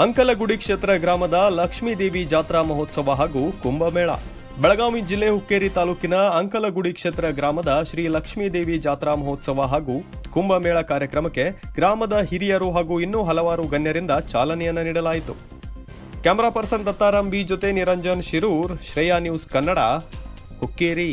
ಅಂಕಲಗುಡಿ ಕ್ಷೇತ್ರ ಗ್ರಾಮದ ಲಕ್ಷ್ಮೀದೇವಿ ಜಾತ್ರಾ ಮಹೋತ್ಸವ ಹಾಗೂ ಕುಂಭಮೇಳ. ಬೆಳಗಾವಿ ಜಿಲ್ಲೆ ಹುಕ್ಕೇರಿ ತಾಲೂಕಿನ ಅಂಕಲಗುಡಿ ಕ್ಷೇತ್ರ ಗ್ರಾಮದ ಶ್ರೀ ಲಕ್ಷ್ಮೀದೇವಿ ಜಾತ್ರಾ ಮಹೋತ್ಸವ ಹಾಗೂ ಕುಂಭಮೇಳ ಕಾರ್ಯಕ್ರಮಕ್ಕೆ ಗ್ರಾಮದ ಹಿರಿಯರು ಹಾಗೂ ಇನ್ನೂ ಹಲವಾರು ಗಣ್ಯರಿಂದ ಚಾಲನೆಯನ್ನು ನೀಡಲಾಯಿತು. ಕ್ಯಾಮರಾ ಪರ್ಸನ್ ದತ್ತಾರಾಮ್ ಬಿ ಜೊತೆ ನಿರಂಜನ್ ಶಿರೂರ್, ಶ್ರೇಯಾ ನ್ಯೂಸ್ ಕನ್ನಡ, ಹುಕ್ಕೇರಿ.